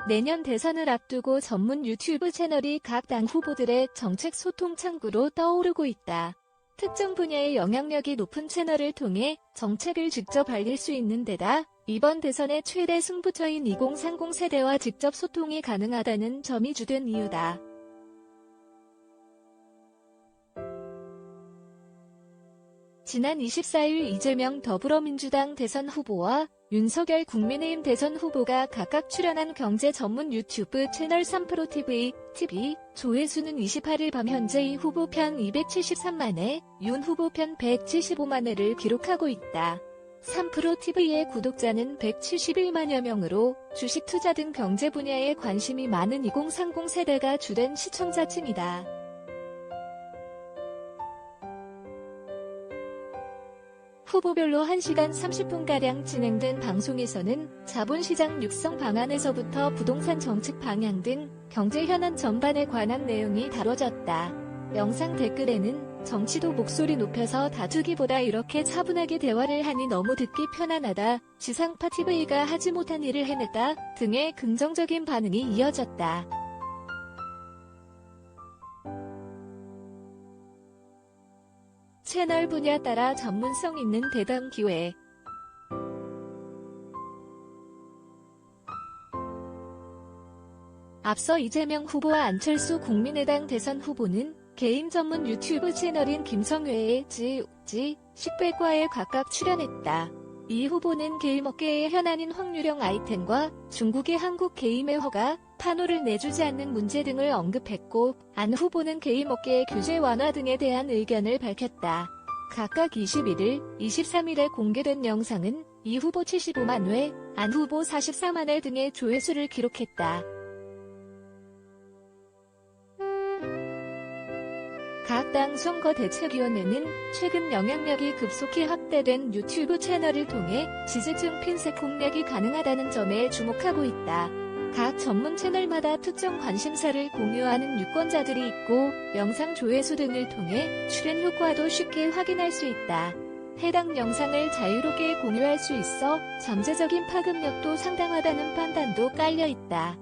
내년 대선을 앞두고 전문 유튜브 채널이 각 당 후보들의 정책 소통 창구로 떠오르고 있다. 특정 분야의 영향력이 높은 채널을 통해 정책을 직접 알릴 수 있는 데다 이번 대선의 최대 승부처인 2030 세대와 직접 소통이 가능하다는 점이 주된 이유다. 지난 24일 이재명 더불어민주당 대선 후보와 윤석열 국민의힘 대선 후보가 각각 출연한 경제 전문 유튜브 채널 3프로TV 조회수는 28일 밤 현재 이 후보 편 273만회, 윤 후보 편 175만회를 기록하고 있다. 3프로TV의 구독자는 171만여 명으로 주식 투자 등 경제 분야에 관심이 많은 2030 세대가 주된 시청자층이다. 후보별로 1시간 30분가량 진행된 방송에서는 자본시장 육성 방안에서부터 부동산 정책 방향 등 경제 현안 전반에 관한 내용이 다뤄졌다. 영상 댓글에는 정치도 목소리 높여서 다투기보다 이렇게 차분하게 대화를 하니 너무 듣기 편안하다, 지상파 TV가 하지 못한 일을 해냈다 등의 긍정적인 반응이 이어졌다. 채널 분야 따라 전문성 있는 대담 기회. 앞서 이재명 후보와 안철수 국민의당 대선 후보는 개인 전문 유튜브 채널인 김성회의 식백과에 각각 출연했다. 이 후보는 게임업계의 현안인 확률형 아이템과 중국의 한국 게임의 허가, 판호를 내주지 않는 문제 등을 언급했고, 안 후보는 게임업계의 규제 완화 등에 대한 의견을 밝혔다. 각각 21일, 23일에 공개된 영상은 이 후보 75만 회, 안 후보 44만 회 등의 조회수를 기록했다. 각 당 선거대책위원회는 최근 영향력이 급속히 확대된 유튜브 채널을 통해 지지층 핀셋 공략이 가능하다는 점에 주목하고 있다. 각 전문 채널마다 특정 관심사를 공유하는 유권자들이 있고 영상 조회수 등을 통해 출연 효과도 쉽게 확인할 수 있다. 해당 영상을 자유롭게 공유할 수 있어 잠재적인 파급력도 상당하다는 판단도 깔려 있다.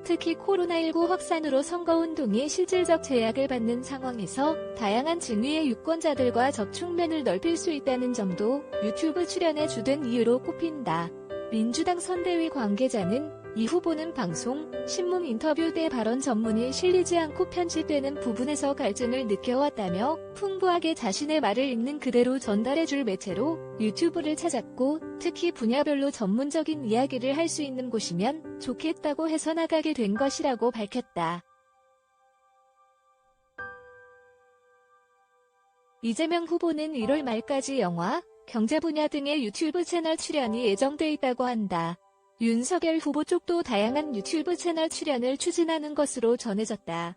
특히 코로나19 확산으로 선거운동이 실질적 제약을 받는 상황에서 다양한 층위의 유권자들과 접촉면을 넓힐 수 있다는 점도 유튜브 출연의 주된 이유로 꼽힌다. 민주당 선대위 관계자는 이 후보는 방송, 신문 인터뷰 때 발언 전문이 실리지 않고 편집되는 부분에서 갈증을 느껴왔다며 풍부하게 자신의 말을 있는 그대로 전달해줄 매체로 유튜브를 찾았고 특히 분야별로 전문적인 이야기를 할 수 있는 곳이면 좋겠다고 해서 나가게 된 것이라고 밝혔다. 이재명 후보는 1월 말까지 영화, 경제 분야 등의 유튜브 채널 출연이 예정돼 있다고 한다. 윤석열 후보 쪽도 다양한 유튜브 채널 출연을 추진하는 것으로 전해졌다.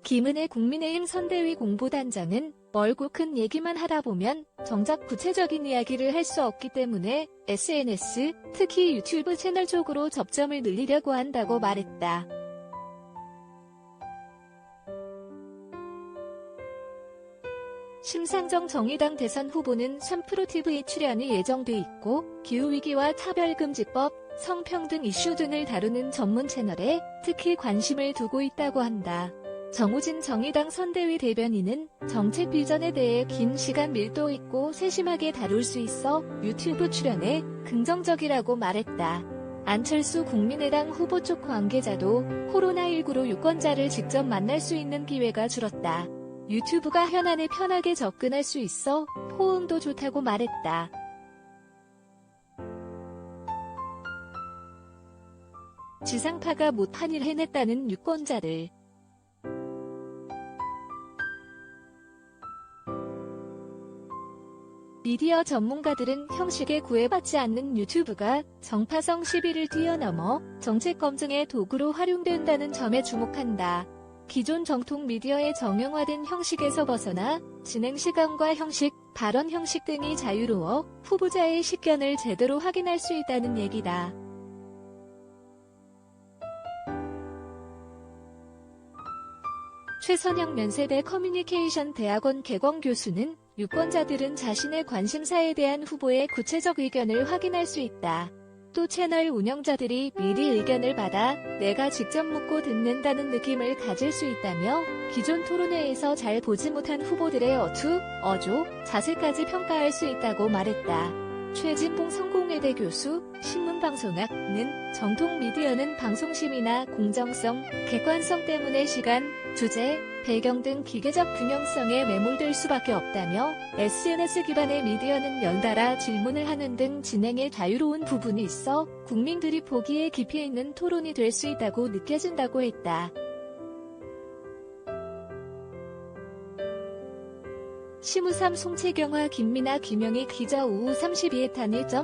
김은혜 국민의힘 선대위 공보단장은 멀고 큰 얘기만 하다 보면 정작 구체적인 이야기를 할 수 없기 때문에 SNS, 특히 유튜브 채널 쪽으로 접점을 늘리려고 한다고 말했다. 심상정 정의당 대선 후보는 3프로TV 출연이 예정돼 있고 기후위기와 차별금지법, 성평등 이슈 등을 다루는 전문 채널에 특히 관심을 두고 있다고 한다. 정우진 정의당 선대위 대변인은 정책 비전에 대해 긴 시간 밀도 있고 세심하게 다룰 수 있어 유튜브 출연에 긍정적이라고 말했다. 안철수 국민의당 후보 쪽 관계자도 코로나19로 유권자를 직접 만날 수 있는 기회가 줄었다. 유튜브가 현안에 편하게 접근할 수 있어 호응도 좋다고 말했다. 지상파가 못한 일 해냈다는 유권자들. 미디어 전문가들은 형식에 구애받지 않는 유튜브가 정파성 시비를 뛰어넘어 정책 검증의 도구로 활용된다는 점에 주목한다. 기존 정통 미디어의 정형화된 형식에서 벗어나 진행 시간과 형식, 발언 형식 등이 자유로워 후보자의 식견을 제대로 확인할 수 있다는 얘기다. 최선영 면세대 커뮤니케이션 대학원 개공 교수는 유권자들은 자신의 관심사에 대한 후보의 구체적 의견을 확인할 수 있다. 또 채널 운영자들이 미리 의견을 받아 내가 직접 묻고 듣는다는 느낌을 가질 수 있다며 기존 토론회에서 잘 보지 못한 후보들의 어투, 어조, 자세까지 평가할 수 있다고 말했다. 최진봉 성공회대 교수, 신문방송학는 정통 미디어는 방송심이나 공정성, 객관성 때문에 시간, 주제, 배경 등 기계적 균형성에 매몰될 수밖에 없다며 SNS 기반의 미디어는 연달아 질문을 하는 등 진행에 자유로운 부분이 있어 국민들이 보기에 깊이 있는 토론이 될 수 있다고 느껴진다고 했다. 시무삼 송채경화 김민아 김영희 기자 오후 32에 탄일.co.kr